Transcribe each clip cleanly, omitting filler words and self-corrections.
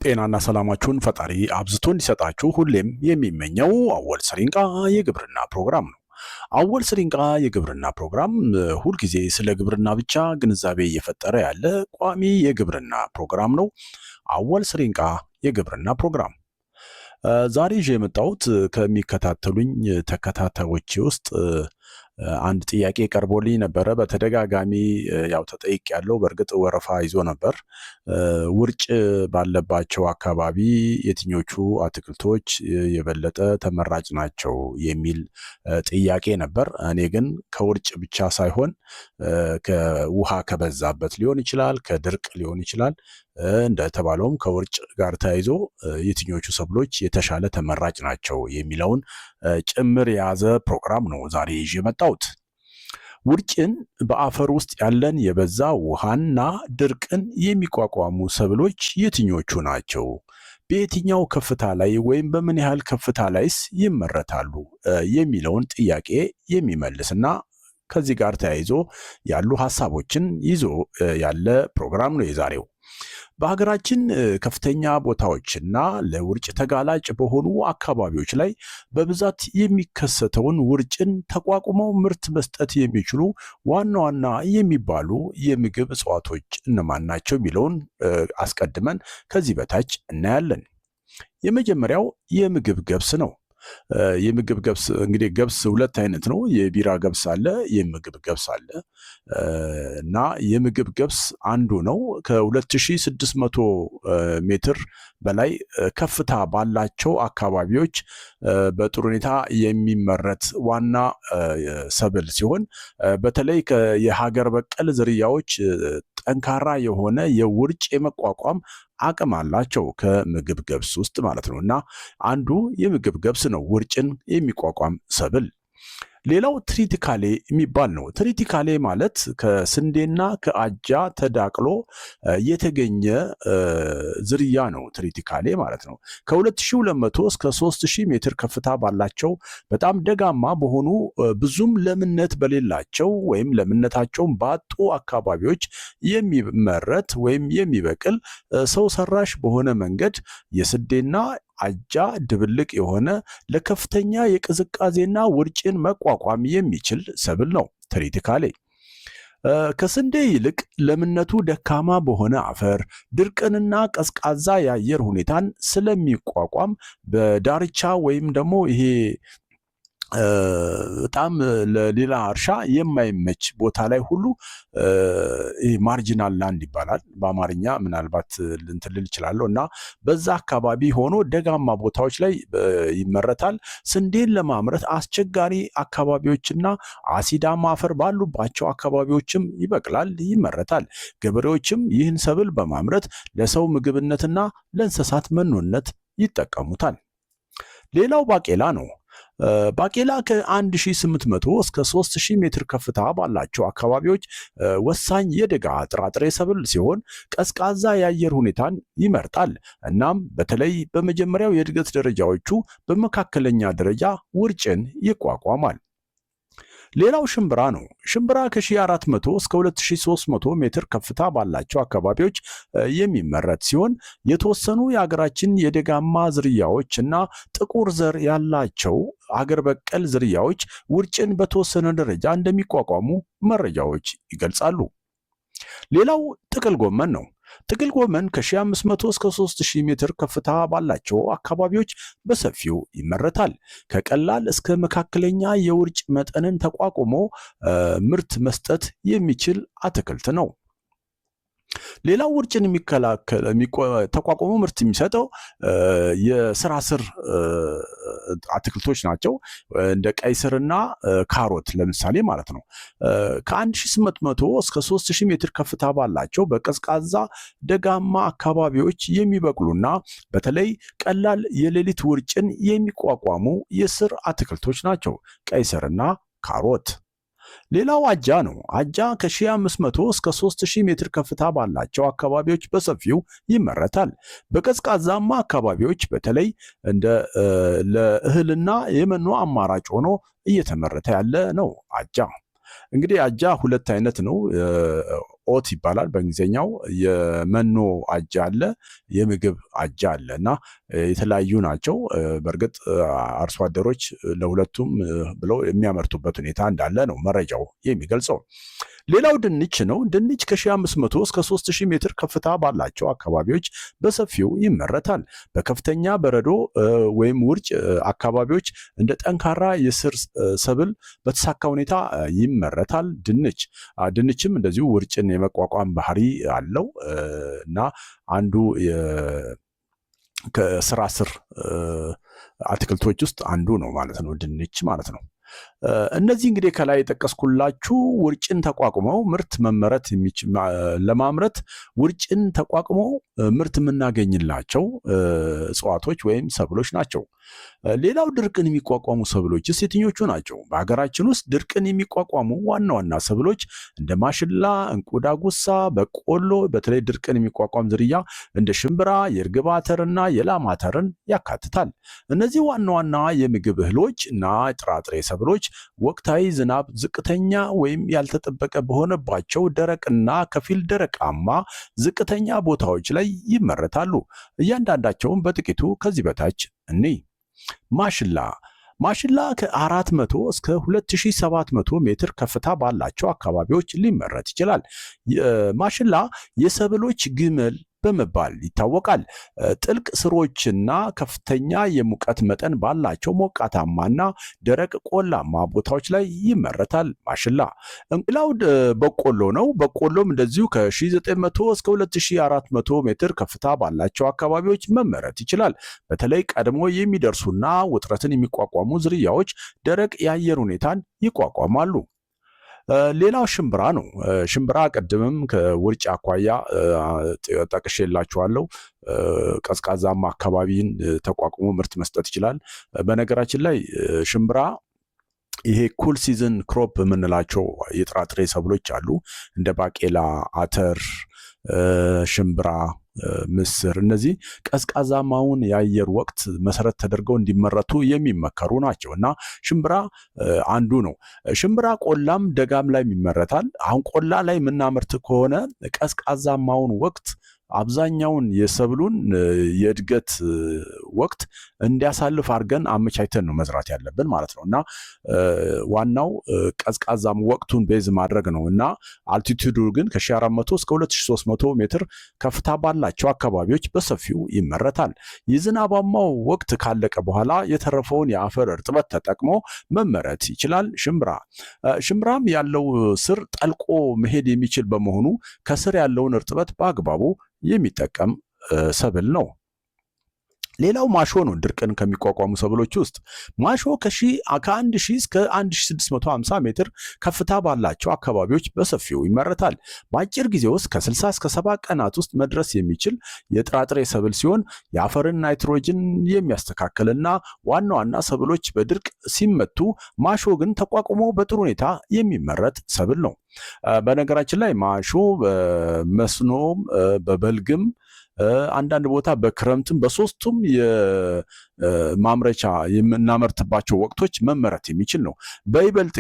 ጤናና ሰላማችሁን ፈጣሪ አብዝቶ እንዲሰጣችሁ ሁሌም የሚመኘው አወል ስሪንቃ የግብርና ፕሮግራም ነው። አወል ስሪንቃ የግብርና ፕሮግራም ሁልጊዜ ስለ ግብርና ብቻ ግንዛቤ እየፈጠረ ያለ ቋሚ የግብርና ፕሮግራም ነው። አወል ስሪንቃ የግብርና ፕሮግራም ዛሬ ይዤ የመጣሁት ከሚከታተሉኝ ተከታታዮች ውስጥ አንድ ጥያቄ ቀርቦልኝ ነበረ። በተደጋጋሚ ያው ተጠይቅ ያለው በእርግጥ ወረፋ ይዞ ነበር። ውርጭ ባለባቸው አካባቢ የትኞቹ አትክልቶች የበለጠ ተመራጭ ናቸው የሚል ጥያቄ ነበር። እኔ ግን ከውርጭ ብቻ ሳይሆን ከውሃ ከበዛበት ሊሆን ይችላል፣ ከድርቅ ሊሆን ይችላል፣ እንደተባለውም ከውርጭ ጋር ተያይዞ የትኞቹ ሰብሎች የተሻለ ተመራጭ ናቸው የሚለውን ጭምር የያዘ ፕሮግራም ነው ዛሬ ይዤ የመጣሁት። ውርጭን በአፈር ውስጥ ያለን የበዛ ውሃና ድርቅን የሚቋቋሙ ሰብሎች የትኞቹ ናቸው? በየትኛው ከፍታ ላይ ወይም በምን ያህል ከፍታ ላይስ ይመረታሉ? የሚለውን ጥያቄ የሚመልስና ከዚህ ጋር ተያይዞ ያሉ ሐሳቦችን ይዞ ያለ ፕሮግራም ነው የዛሬው። በሀገራችን ከፍተኛ ቦታዎችና ለውርጭ ተጋላጭ በሆኑ አካባቢዎች ላይ በብዛት የሚከሰተውን ውርጭን ተቋቁመው ምርት መስጠት የሚችሉ ዋና ዋና የሚባሉ የምግብ እጽዋቶች እነማን ናቸው የሚለውን አስቀድመን ከዚህ በታች እናያለን። የመጀመሪያው የምግብ ገብስ ነው። የምግብ ገብስ እንግዲህ ገብስ ሁለት አይነት ነው። የቢራ ገብስ አለ፣ የምግብ ገብስ አለ እና የምግብ ገብስ አንዱ ነው። ከ2600 ሜትር በላይ ከፍታ ባላቸው አካባቢዎች በጥሩ ሁኔታ የሚመረት ዋና ሰብል ሲሆን በተለይ የሀገር በቀል ዝርያዎች ጠንካራ የሆነ የውርጭ የመቋቋም አቅም አላቸው ከምግብ ገብስ ውስጥ ማለት ነው። እና አንዱ የምግብ ገብስ ነው ውርጭን የሚቋቋም ሰብል። ሌላው ትሪቲካሌ የሚባል ነው። ትሪቲካሌ ማለት ከስንዴና ከአጃ ተዳቅሎ የተገኘ ዝርያ ነው። ትሪቲካሌ ማለት ነው ከ2200 እስከ 3000 ሜትር ከፍታ ባላቸው በጣም ደጋማ በሆኑ ብዙም ለምነት በሌላቸው ወይም ለምነታቸውን ባጡ አካባቢዎች የሚመረት ወይም የሚበቅል ሰው ሰራሽ በሆነ መንገድ የስንዴና አጃ ድብልቅ የሆነ ለከፍተኛ የቅዝቃዜና ውርጭን መቋቋም የሚችል ሰብል ነው ትሪቲካሌ። ከስንዴ ይልቅ ለምነቱ ደካማ በሆነ አፈር ድርቅንና ቀዝቃዛ የአየር ሁኔታን ስለሚቋቋም በዳርቻ ወይም ደግሞ ይሄ በጣም ለሌላ እርሻ የማይመች ቦታ ላይ ሁሉ ማርጂናል ላንድ ይባላል በአማርኛ ምናልባት ልንትልል ይችላለሁ እና በዛ አካባቢ ሆኖ ደጋማ ቦታዎች ላይ ይመረታል። ስንዴን ለማምረት አስቸጋሪ አካባቢዎችና አሲዳማ አፈር ባሉባቸው አካባቢዎችም ይበቅላል፣ ይመረታል። ገበሬዎችም ይህን ሰብል በማምረት ለሰው ምግብነትና ለእንስሳት መኖነት ይጠቀሙታል። ሌላው ባቄላ ነው። ባቄላ ከ1800 እስከ 3000 ሜትር ከፍታ ባላቸው አካባቢዎች ወሳኝ የደጋ ጥራጥሬ ሰብል ሲሆን ቀዝቃዛ የአየር ሁኔታን ይመርጣል። እናም በተለይ በመጀመሪያው የእድገት ደረጃዎቹ በመካከለኛ ደረጃ ውርጭን ይቋቋማል። ሌላው ሽምብራ ነው። ሽምብራ ከ1400 እስከ 2300 ሜትር ከፍታ ባላቸው አካባቢዎች የሚመረት ሲሆን የተወሰኑ የሀገራችን የደጋማ ዝርያዎች እና ጥቁር ዘር ያላቸው አገር በቀል ዝርያዎች ውርጭን በተወሰነ ደረጃ እንደሚቋቋሙ መረጃዎች ይገልጻሉ። ሌላው ጥቅል ጎመን ነው። ጥቅል ጎመን ከ1500 እስከ 3000 ሜትር ከፍታ ባላቸው አካባቢዎች በሰፊው ይመረታል። ከቀላል እስከ መካከለኛ የውርጭ መጠንን ተቋቁሞ ምርት መስጠት የሚችል አትክልት ነው። ሌላው ውርጭን ተቋቁሞ ምርት የሚሰጠው የስራ ስር አትክልቶች ናቸው። እንደ ቀይ ስርና ካሮት ለምሳሌ ማለት ነው። ከ1800 እስከ 3000 ሜትር ከፍታ ባላቸው በቀዝቃዛ ደጋማ አካባቢዎች የሚበቅሉና በተለይ ቀላል የሌሊት ውርጭን የሚቋቋሙ የስር አትክልቶች ናቸው ቀይ ስርና ካሮት። ሌላው አጃ ነው። አጃ ከ1500 እስከ 3000 ሜትር ከፍታ ባላቸው አካባቢዎች በሰፊው ይመረታል። በቀዝቃዛማ አካባቢዎች በተለይ እንደ ለእህልና የመኖ አማራጭ ሆኖ እየተመረተ ያለ ነው አጃ። እንግዲህ አጃ ሁለት አይነት ነው። ኦት ይባላል በእንግሊዝኛው። የመኖ አጃ አለ፣ የምግብ አጃ አለ እና የተለያዩ ናቸው። በእርግጥ አርሶ አደሮች ለሁለቱም ብለው የሚያመርቱበት ሁኔታ እንዳለ ነው መረጃው የሚገልጸው። ሌላው ድንች ነው። ድንች ከ1500 እስከ 3000 ሜትር ከፍታ ባላቸው አካባቢዎች በሰፊው ይመረታል። በከፍተኛ በረዶ ወይም ውርጭ አካባቢዎች እንደ ጠንካራ የስር ሰብል በተሳካ ሁኔታ ይመረታል። ድንችም እንደዚሁ ውርጭን የመቋቋም ባህሪ አለው እና አንዱ ከስራ ስር አትክልቶች ውስጥ አንዱ ነው ማለት ነው ድንች ማለት ነው። እነዚህ እንግዲህ ከላይ የጠቀስኩላችሁ ውርጭን ተቋቁመው ምርት መመረት ለማምረት ውርጭን ተቋቁመው ምርት የምናገኝላቸው እጽዋቶች ወይም ሰብሎች ናቸው። ሌላው ድርቅን የሚቋቋሙ ሰብሎች የትኞቹ ናቸው? በሀገራችን ውስጥ ድርቅን የሚቋቋሙ ዋና ዋና ሰብሎች እንደ ማሽላ፣ እንቁ ዳጉሳ፣ በቆሎ በተለይ ድርቅን የሚቋቋም ዝርያ እንደ ሽምብራ፣ የእርግብ አተርና የላም አተርን ያካትታል። እነዚህ ዋና ዋና የምግብ እህሎች እና ጥራጥሬ ሰብሎች ወቅታዊ ዝናብ ዝቅተኛ ወይም ያልተጠበቀ በሆነባቸው ደረቅና ከፊል ደረቃማ ዝቅተኛ ቦታዎች ላይ ይመረታሉ። እያንዳንዳቸውም በጥቂቱ ከዚህ በታች እንይ። ማሽላ ከ400 እስከ 2700 ሜትር ከፍታ ባላቸው አካባቢዎች ሊመረት ይችላል። ማሽላ የሰብሎች ግመል በመባል ይታወቃል። ጥልቅ ስሮችና ከፍተኛ የሙቀት መጠን ባላቸው ሞቃታማና ደረቅ ቆላማ ቦታዎች ላይ ይመረታል ማሽላ። ሌላው በቆሎ ነው። በቆሎም እንደዚሁ ከ1900 እስከ 2400 ሜትር ከፍታ ባላቸው አካባቢዎች መመረት ይችላል። በተለይ ቀድሞ የሚደርሱና ውጥረትን የሚቋቋሙ ዝርያዎች ደረቅ የአየር ሁኔታን ይቋቋማሉ። ሌላው ሽምብራ ነው። ሽምብራ ቅድምም ከውርጭ አኳያ ጠቅሼላችኋለሁ። ቀዝቃዛማ አካባቢን ተቋቁሞ ምርት መስጠት ይችላል። በነገራችን ላይ ሽምብራ ይሄ ኩል ሲዝን ክሮፕ የምንላቸው የጥራጥሬ ሰብሎች አሉ። እንደ ባቄላ፣ አተር፣ ሽምብራ፣ ምስር እነዚህ ቀዝቃዛማውን የአየር ወቅት መሰረት ተደርገው እንዲመረቱ የሚመከሩ ናቸው እና ሽምብራ አንዱ ነው። ሽምብራ ቆላም ደጋም ላይ ይመረታል። አሁን ቆላ ላይ የምናመርት ከሆነ ቀዝቃዛማውን ወቅት አብዛኛውን የሰብሉን የእድገት ወቅት እንዲያሳልፍ አድርገን አመቻችተን ነው መዝራት ያለብን ማለት ነው እና ዋናው ቀዝቃዛም ወቅቱን ቤዝ ማድረግ ነው እና አልቲቱዱ ግን ከ1400 እስከ 2300 ሜትር ከፍታ ባላቸው አካባቢዎች በሰፊው ይመረታል። የዝናባማው ወቅት ካለቀ በኋላ የተረፈውን የአፈር እርጥበት ተጠቅሞ መመረት ይችላል። ሽምብራም ያለው ስር ጠልቆ መሄድ የሚችል በመሆኑ ከስር ያለውን እርጥበት በአግባቡ የሚጠቀም ሰብል ነው። ሌላው ማሾ ነው። ድርቅን ከሚቋቋሙ ሰብሎች ውስጥ ማሾ ከ1000 እስከ 1650 ሜትር ከፍታ ባላቸው አካባቢዎች በሰፊው ይመረታል። በአጭር ጊዜ ውስጥ ከ60 እስከ 70 ቀናት ውስጥ መድረስ የሚችል የጥራጥሬ ሰብል ሲሆን የአፈርን ናይትሮጅን የሚያስተካክልና ዋና ዋና ሰብሎች በድርቅ ሲመቱ ማሾ ግን ተቋቁሞ በጥሩ ሁኔታ የሚመረት ሰብል ነው። በነገራችን ላይ ማሾ በመስኖም በበልግም አንዳንድ ቦታ በክረምትም በሶስቱም የማምረቻ የምናመርትባቸው ወቅቶች መመረት የሚችል ነው። በይበልጥ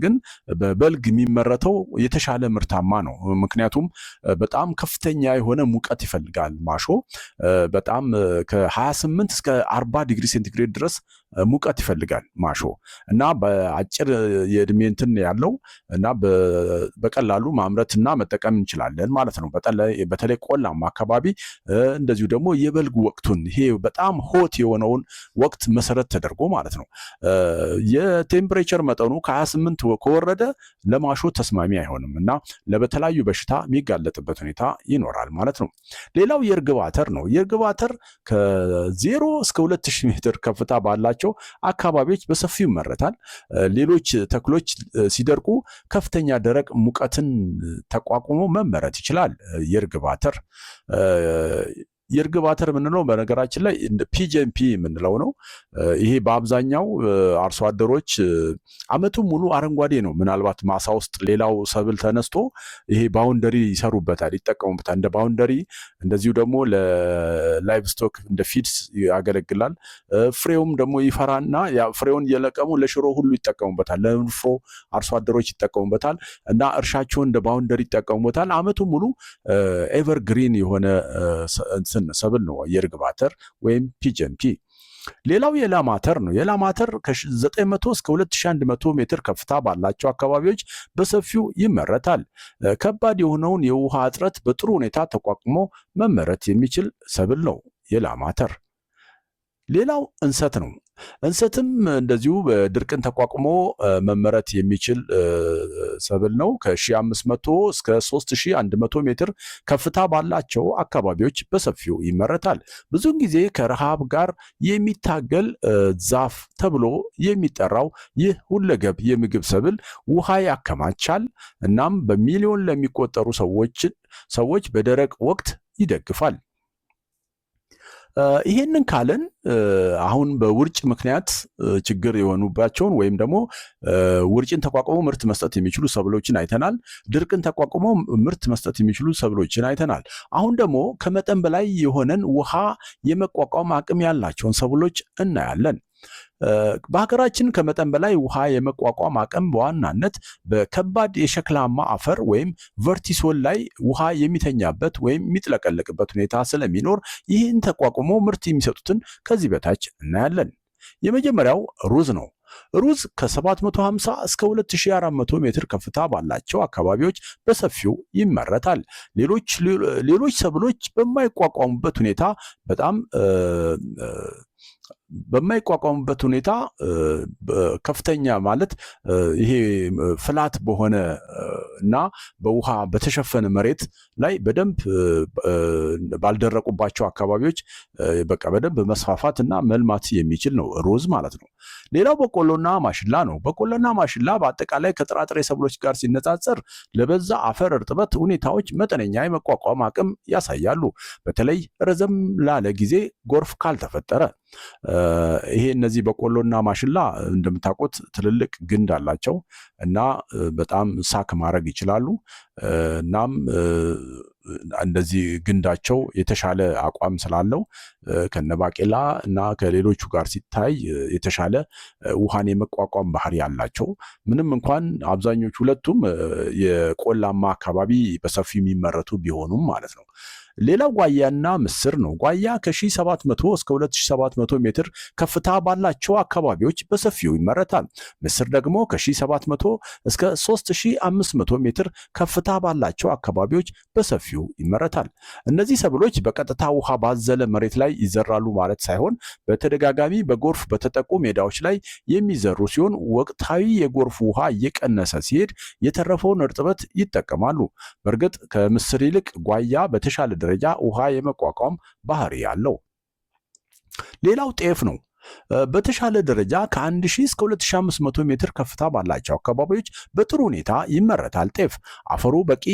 ግን በበልግ የሚመረተው የተሻለ ምርታማ ነው። ምክንያቱም በጣም ከፍተኛ የሆነ ሙቀት ይፈልጋል ማሾ። በጣም ከ28 እስከ 40 ዲግሪ ሴንቲግሬድ ድረስ ሙቀት ይፈልጋል ማሾ እና በአጭር የእድሜ እንትን ያለው እና በቀላሉ ማምረትና መጠቀም እንችላለን ማለት ነው። በተለይ ቆላማ አካባቢ እንደዚሁ ደግሞ የበልግ ወቅቱን ይሄ በጣም ሆት የሆነውን ወቅት መሰረት ተደርጎ ማለት ነው። የቴምፕሬቸር መጠኑ ከ28 ከወረደ ለማሾ ተስማሚ አይሆንም እና ለተለያዩ በሽታ የሚጋለጥበት ሁኔታ ይኖራል ማለት ነው። ሌላው የእርግብ አተር ነው። የእርግብ አተር ከ0 እስከ 2000 ሜትር ከፍታ ባላቸው አካባቢዎች በሰፊው ይመረታል። ሌሎች ተክሎች ሲደርቁ ከፍተኛ ደረቅ ሙቀትን ተቋቁሞ መመረት ይችላል። የእርግብ አተር የእርግብ አተር የምንለው በነገራችን ላይ ፒጂኤምፒ የምንለው ነው። ይሄ በአብዛኛው አርሶ አደሮች አመቱን ሙሉ አረንጓዴ ነው። ምናልባት ማሳ ውስጥ ሌላው ሰብል ተነስቶ ይሄ ባውንደሪ ይሰሩበታል፣ ይጠቀሙበታል እንደ ባውንደሪ። እንደዚሁ ደግሞ ለላይቭ ስቶክ እንደ ፊድስ ያገለግላል። ፍሬውም ደግሞ ይፈራና ፍሬውን እየለቀሙ ለሽሮ ሁሉ ይጠቀሙበታል። ለንፍሮ አርሶ አደሮች ይጠቀሙበታል እና እርሻቸውን እንደ ባውንደሪ ይጠቀሙበታል። አመቱን ሙሉ ኤቨርግሪን የሆነ ሰብል ነው የእርግብ አተር ወይም ፒጂኤምፒ። ሌላው የላም አተር ነው። የላም አተር ከ900 እስከ 2100 ሜትር ከፍታ ባላቸው አካባቢዎች በሰፊው ይመረታል። ከባድ የሆነውን የውሃ እጥረት በጥሩ ሁኔታ ተቋቁሞ መመረት የሚችል ሰብል ነው የላም አተር። ሌላው እንሰት ነው። እንሰትም እንደዚሁ ድርቅን ተቋቁሞ መመረት የሚችል ሰብል ነው። ከ1500 እስከ 3100 ሜትር ከፍታ ባላቸው አካባቢዎች በሰፊው ይመረታል። ብዙውን ጊዜ ከረሃብ ጋር የሚታገል ዛፍ ተብሎ የሚጠራው ይህ ሁለገብ የምግብ ሰብል ውሃ ያከማቻል። እናም በሚሊዮን ለሚቆጠሩ ሰዎች በደረቅ ወቅት ይደግፋል። ይሄንን ካለን አሁን በውርጭ ምክንያት ችግር የሆኑባቸውን ወይም ደግሞ ውርጭን ተቋቁሞ ምርት መስጠት የሚችሉ ሰብሎችን አይተናል። ድርቅን ተቋቁሞ ምርት መስጠት የሚችሉ ሰብሎችን አይተናል። አሁን ደግሞ ከመጠን በላይ የሆነን ውሃ የመቋቋም አቅም ያላቸውን ሰብሎች እናያለን። በሀገራችን ከመጠን በላይ ውሃ የመቋቋም አቅም በዋናነት በከባድ የሸክላማ አፈር ወይም ቨርቲሶል ላይ ውሃ የሚተኛበት ወይም የሚጥለቀለቅበት ሁኔታ ስለሚኖር ይህን ተቋቁሞ ምርት የሚሰጡትን ከዚህ በታች እናያለን። የመጀመሪያው ሩዝ ነው። ሩዝ ከ750 እስከ 2400 ሜትር ከፍታ ባላቸው አካባቢዎች በሰፊው ይመረታል። ሌሎች ሰብሎች በማይቋቋሙበት ሁኔታ ከፍተኛ ማለት ይሄ ፍላት በሆነ እና በውሃ በተሸፈነ መሬት ላይ በደንብ ባልደረቁባቸው አካባቢዎች በደንብ መስፋፋት እና መልማት የሚችል ነው ሩዝ ማለት ነው። ሌላው በቆሎና ማሽላ ነው። በቆሎና ማሽላ በአጠቃላይ ከጥራጥሬ ሰብሎች ጋር ሲነጻጸር ለበዛ አፈር እርጥበት ሁኔታዎች መጠነኛ የመቋቋም አቅም ያሳያሉ። በተለይ ረዘም ላለ ጊዜ ጎርፍ ካልተፈጠረ። እነዚህ በቆሎና ማሽላ እንደምታውቁት ትልልቅ ግንድ አላቸው እና በጣም ሳክ ማድረግ ይችላሉ። እናም እንደዚህ ግንዳቸው የተሻለ አቋም ስላለው ከነባቄላ እና ከሌሎቹ ጋር ሲታይ የተሻለ ውሃን የመቋቋም ባህሪ ያላቸው ምንም እንኳን አብዛኞቹ ሁለቱም የቆላማ አካባቢ በሰፊው የሚመረቱ ቢሆኑም ማለት ነው። ሌላው ጓያና ምስር ነው። ጓያ ከ1700 እስከ 2700 ሜትር ከፍታ ባላቸው አካባቢዎች በሰፊው ይመረታል። ምስር ደግሞ ከ1700 እስከ 3500 ሜትር ከፍታ ባላቸው አካባቢዎች በሰፊው ይመረታል። እነዚህ ሰብሎች በቀጥታ ውሃ ባዘለ መሬት ላይ ይዘራሉ ማለት ሳይሆን በተደጋጋሚ በጎርፍ በተጠቁ ሜዳዎች ላይ የሚዘሩ ሲሆን ወቅታዊ የጎርፍ ውሃ እየቀነሰ ሲሄድ የተረፈውን እርጥበት ይጠቀማሉ። በእርግጥ ከምስር ይልቅ ጓያ በተሻለ ደረጃ ውሃ የመቋቋም ባህሪ ያለው። ሌላው ጤፍ ነው። በተሻለ ደረጃ ከ1000 እስከ 2500 ሜትር ከፍታ ባላቸው አካባቢዎች በጥሩ ሁኔታ ይመረታል። ጤፍ አፈሩ በቂ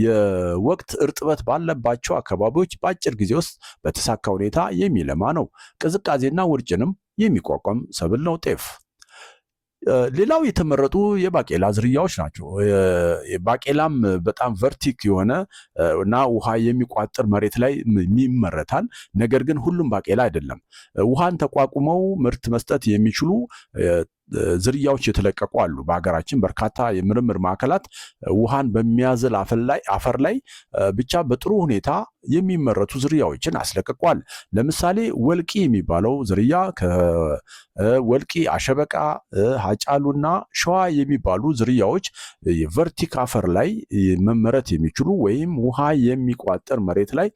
የወቅት እርጥበት ባለባቸው አካባቢዎች በአጭር ጊዜ ውስጥ በተሳካ ሁኔታ የሚለማ ነው። ቅዝቃዜና ውርጭንም የሚቋቋም ሰብል ነው ጤፍ። ሌላው የተመረጡ የባቄላ ዝርያዎች ናቸው። ባቄላም በጣም ቨርቲክ የሆነ እና ውሃ የሚቋጥር መሬት ላይ ይመረታል። ነገር ግን ሁሉም ባቄላ አይደለም። ውሃን ተቋቁመው ምርት መስጠት የሚችሉ ዝርያዎች የተለቀቁ አሉ። በሀገራችን በርካታ የምርምር ማዕከላት ውሃን በሚያዝል አፈር ላይ ብቻ በጥሩ ሁኔታ የሚመረቱ ዝርያዎችን አስለቅቋል። ለምሳሌ ወልቂ የሚባለው ዝርያ ከወልቂ፣ አሸበቃ፣ ሀጫሉና ሸዋ የሚባሉ ዝርያዎች የቨርቲክ አፈር ላይ መመረት የሚችሉ ወይም ውሃ የሚቋጠር መሬት ላይ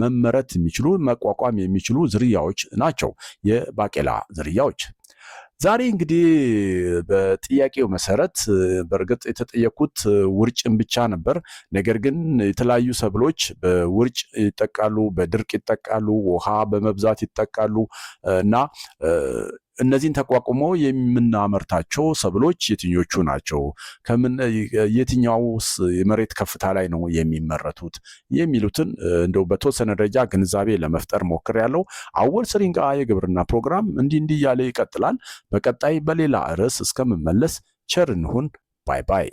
መመረት የሚችሉ መቋቋም የሚችሉ ዝርያዎች ናቸው የባቄላ ዝርያዎች። ዛሬ እንግዲህ በጥያቄው መሰረት በእርግጥ የተጠየቁት ውርጭን ብቻ ነበር። ነገር ግን የተለያዩ ሰብሎች በውርጭ ይጠቃሉ፣ በድርቅ ይጠቃሉ፣ ውሃ በመብዛት ይጠቃሉ እና እነዚህን ተቋቁሞ የምናመርታቸው ሰብሎች የትኞቹ ናቸው? የትኛውስ የመሬት ከፍታ ላይ ነው የሚመረቱት? የሚሉትን እንደው በተወሰነ ደረጃ ግንዛቤ ለመፍጠር ሞክሬያለሁ። አወል ስሪንቃ የግብርና ፕሮግራም እንዲህ እያለ ይቀጥላል። በቀጣይ በሌላ ርዕስ እስከምመለስ ቸር እንሁን። ባይ ባይ።